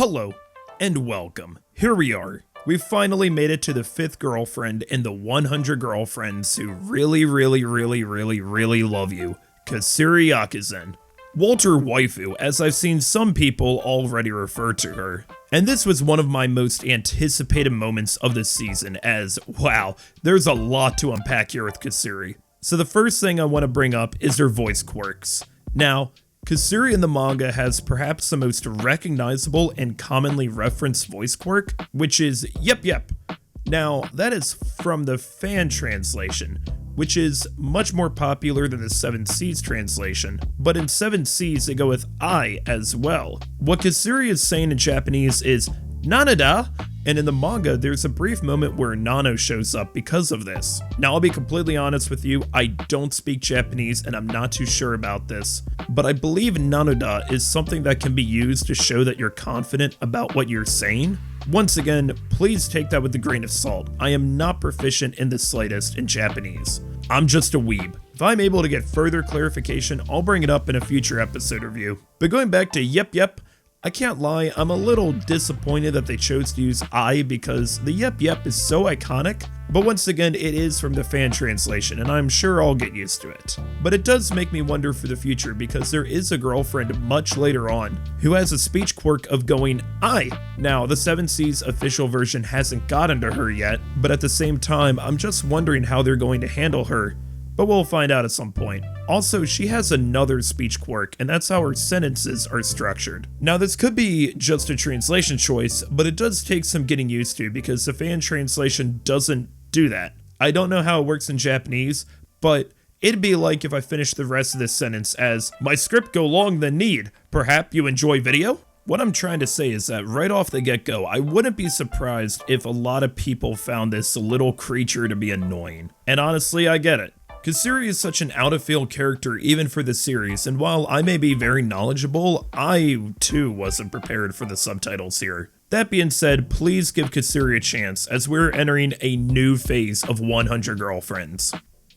Hello, and welcome. Here we are. We finally made it to the 5th girlfriend in the 100 girlfriends who really love you, Kusuri Yakuzen. Walter Waifu, as I've seen some people already refer to her. And this was one of my most anticipated moments of the season as, wow, there's a lot to unpack here with Kusuri. So the first thing I want to bring up is her voice quirks. Now, Kusuri in the manga has perhaps the most recognizable and commonly referenced voice quirk, which is yep yep. Now, that is from the fan translation, which is much more popular than the 7 Seas translation, but in 7 Seas they go with I as well. What Kusuri is saying in Japanese is Nanada, and in the manga there's a brief moment where Nano shows up because of this. Now I'll be completely honest with you, I don't speak Japanese and I'm not too sure about this, but I believe Nanoda is something that can be used to show that you're confident about what you're saying. Once again, please take that with a grain of salt. I am not proficient in the slightest in Japanese. I'm just a weeb. If I'm able to get further clarification, I'll bring it up in a future episode review. But going back to yep yep, I can't lie, I'm a little disappointed that they chose to use I because the yep yep is so iconic, but once again it is from the fan translation and I'm sure I'll get used to it. But it does make me wonder for the future because there is a girlfriend much later on who has a speech quirk of going I. Now the 7 Seas official version hasn't gotten to her yet, but at the same time I'm just wondering how they're going to handle her. But we'll find out at some point. Also, she has another speech quirk, and that's how her sentences are structured. Now, this could be just a translation choice, but it does take some getting used to because the fan translation doesn't do that. I don't know how it works in Japanese, but it'd be like if I finished the rest of this sentence as, "My script go long than need. Perhaps you enjoy video?" What I'm trying to say is that right off the get-go, I wouldn't be surprised if a lot of people found this little creature to be annoying. And honestly, I get it. Kusuri is such an out-of-field character even for the series, and while I may be very knowledgeable, I too wasn't prepared for the subtitles here. That being said, please give Kusuri a chance as we're entering a new phase of 100 girlfriends.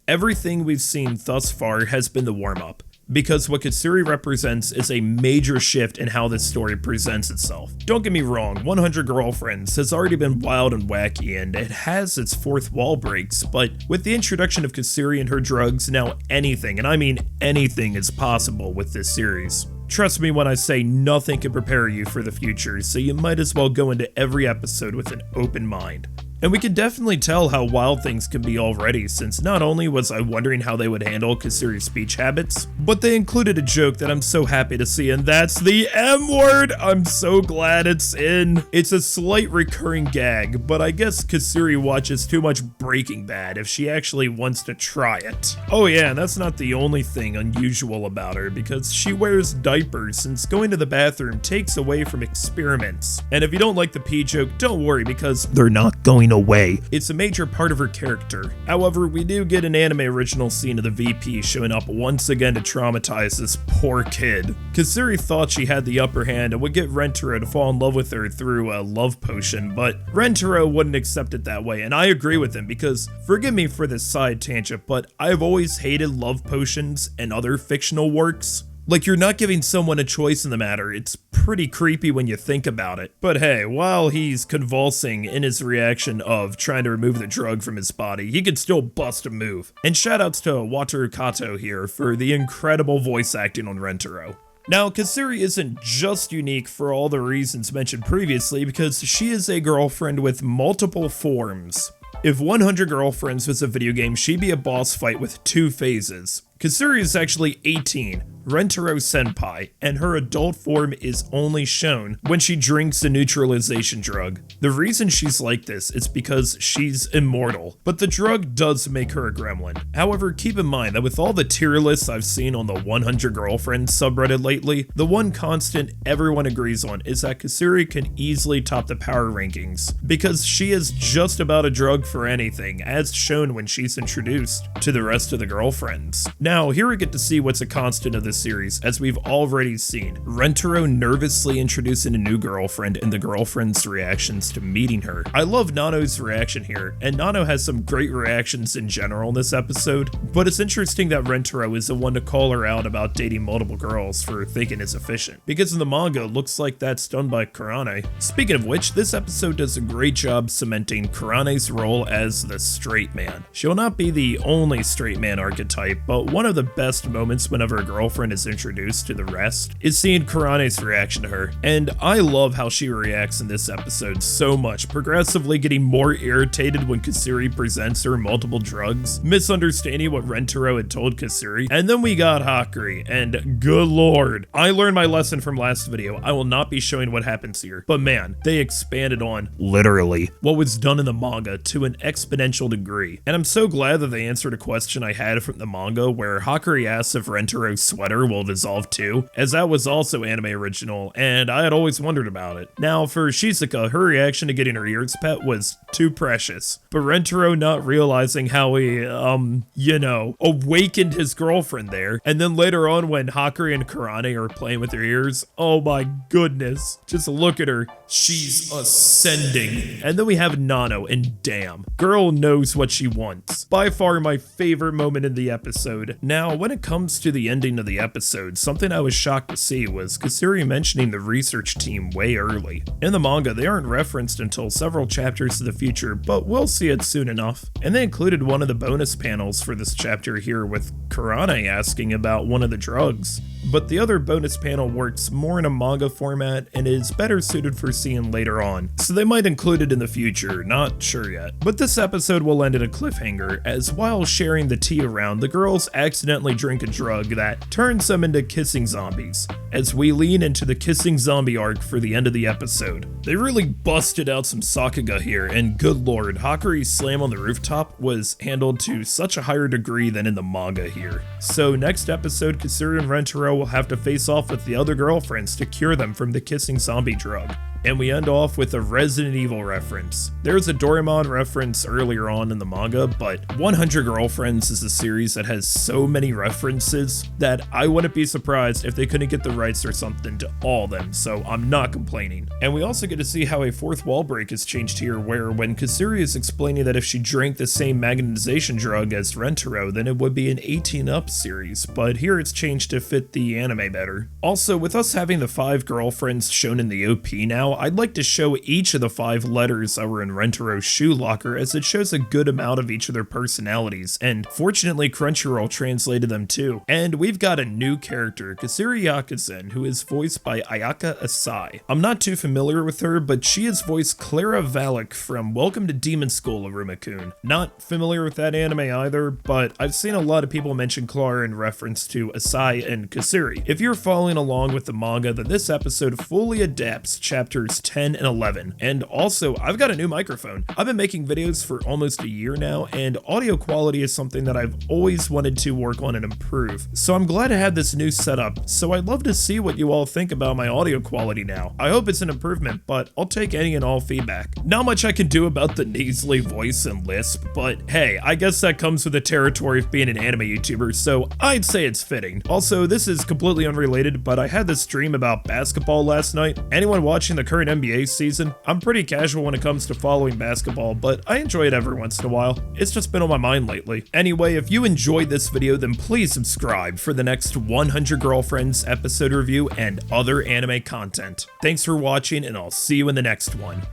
Everything we've seen thus far has been the warm-up, because what Kusuri represents is a major shift in how this story presents itself. Don't get me wrong, 100 Girlfriends has already been wild and wacky and it has its fourth wall breaks, but with the introduction of Kusuri and her drugs, now anything, and I mean anything, is possible with this series. Trust me when I say nothing can prepare you for the future, so you might as well go into every episode with an open mind. And we can definitely tell how wild things can be already, since not only was I wondering how they would handle Kusuri's speech habits, but they included a joke that I'm so happy to see, and that's the M word! I'm so glad it's in. It's a slight recurring gag, but I guess Kusuri watches too much Breaking Bad if she actually wants to try it. Oh yeah, and that's not the only thing unusual about her, because she wears diapers since going to the bathroom takes away from experiments. And if you don't like the pee joke, don't worry because they're not going away. It's a major part of her character. However, we do get an anime original scene of the VP showing up once again to traumatize this poor kid. Kusuri thought she had the upper hand and would get Rentaro to fall in love with her through a love potion, but Rentaro wouldn't accept it that way, and I agree with him because, forgive me for this side tangent, but I've always hated love potions and other fictional works. Like, you're not giving someone a choice in the matter. It's pretty creepy when you think about it. But hey, while he's convulsing in his reaction of trying to remove the drug from his body, he can still bust a move. And shoutouts to Wataru Kato here for the incredible voice acting on Rentaro. Now, Kusuri isn't just unique for all the reasons mentioned previously because she is a girlfriend with multiple forms. If 100 Girlfriends was a video game, she'd be a boss fight with 2 phases. Kusuri is actually 18, Rentaro Senpai, and her adult form is only shown when she drinks a neutralization drug. The reason she's like this is because she's immortal, but the drug does make her a gremlin. However, keep in mind that with all the tier lists I've seen on the 100 Girlfriends subreddit lately, the one constant everyone agrees on is that Kusuri can easily top the power rankings, because she is just about a drug for anything, as shown when she's introduced to the rest of the girlfriends. Now, here we get to see what's a constant of this series, as we've already seen. Rentaro nervously introducing a new girlfriend and the girlfriend's reactions to meeting her. I love Nano's reaction here, and Nano has some great reactions in general in this episode, but it's interesting that Rentaro is the one to call her out about dating multiple girls for thinking it's efficient, because in the manga it looks like that's done by Kurane. Speaking of which, this episode does a great job cementing Kurane's role as the straight man. She'll not be the only straight man archetype, but one of the best moments whenever a girlfriend is introduced to the rest is seeing Kurane's reaction to her, and I love how she reacts in this episode so much, progressively getting more irritated when Kusuri presents her multiple drugs, misunderstanding what Rentaro had told Kusuri, and then we got Hakuri, and good lord, I learned my lesson from last video. I will not be showing what happens here, but man, they expanded on, literally, what was done in the manga to an exponential degree, and I'm so glad that they answered a question I had from the manga where Hakuri asks if Rentaro's sweater will dissolve too, as that was also anime original, and I had always wondered about it. Now, for Shizuka, her reaction to getting her ears pet was too precious, but Rentaro not realizing how he, you know, awakened his girlfriend there, and then later on when Hakuri and Kurane are playing with her ears, oh my goodness, just look at her, she's ascending. And then we have Nano, and damn, girl knows what she wants. By far my favorite moment in the episode. Now, when it comes to the ending of the episode, something I was shocked to see was Kusuri mentioning the research team way early. In the manga, they aren't referenced until several chapters to the future, but we'll see it soon enough. And they included one of the bonus panels for this chapter here with Kurane asking about one of the drugs. But the other bonus panel works more in a manga format and is better suited for seeing later on, so they might include it in the future, not sure yet. But this episode will end in a cliffhanger, as while sharing the tea around, the girls accidentally drink a drug that turns them into kissing zombies, as we lean into the kissing zombie arc for the end of the episode. They really busted out some Sakuga here, and good lord, Hakuri's slam on the rooftop was handled to such a higher degree than in the manga here. So next episode, Kusuri and Rentaro will have to face off with the other girlfriends to cure them from the kissing zombie drug. And we end off with a Resident Evil reference. There's a Doraemon reference earlier on in the manga, but 100 Girlfriends is a series that has so many references that I wouldn't be surprised if they couldn't get the rights or something to all of them, so I'm not complaining. And we also get to see how a fourth wall break is changed here, where when Kusuri is explaining that if she drank the same magnetization drug as Rentaro, then it would be an 18+ series, but here it's changed to fit the anime better. Also, with us having the 5 girlfriends shown in the OP now, I'd like to show each of the 5 letters that were in Rentaro's shoe locker, as it shows a good amount of each of their personalities, and fortunately Crunchyroll translated them too. And we've got a new character, Kusuri Yakuzen, who is voiced by Ayaka Asai. I'm not too familiar with her, but she has voiced Clara Valak from Welcome to Demon School, Aruma-kun. Not familiar with that anime either, but I've seen a lot of people mention Clara in reference to Asai and Kusuri. If you're following along with the manga, then this episode fully adapts chapters 10 and 11. And also, I've got a new microphone. I've been making videos for almost a year now, and audio quality is something that I've always wanted to work on and improve. So I'm glad to have this new setup, so I'd love to see what you all think about my audio quality now. I hope it's an improvement, but I'll take any and all feedback. Not much I can do about the nasally voice and lisp, but hey, I guess that comes with the territory of being an anime YouTuber, so I'd say it's fitting. Also, this is completely unrelated, but I had this stream about basketball last night. Anyone watching the current NBA season? I'm pretty casual when it comes to following basketball, but I enjoy it every once in a while. It's just been on my mind lately. Anyway, if you enjoyed this video, then please subscribe for the next 100 Girlfriends episode review and other anime content. Thanks for watching, and I'll see you in the next one.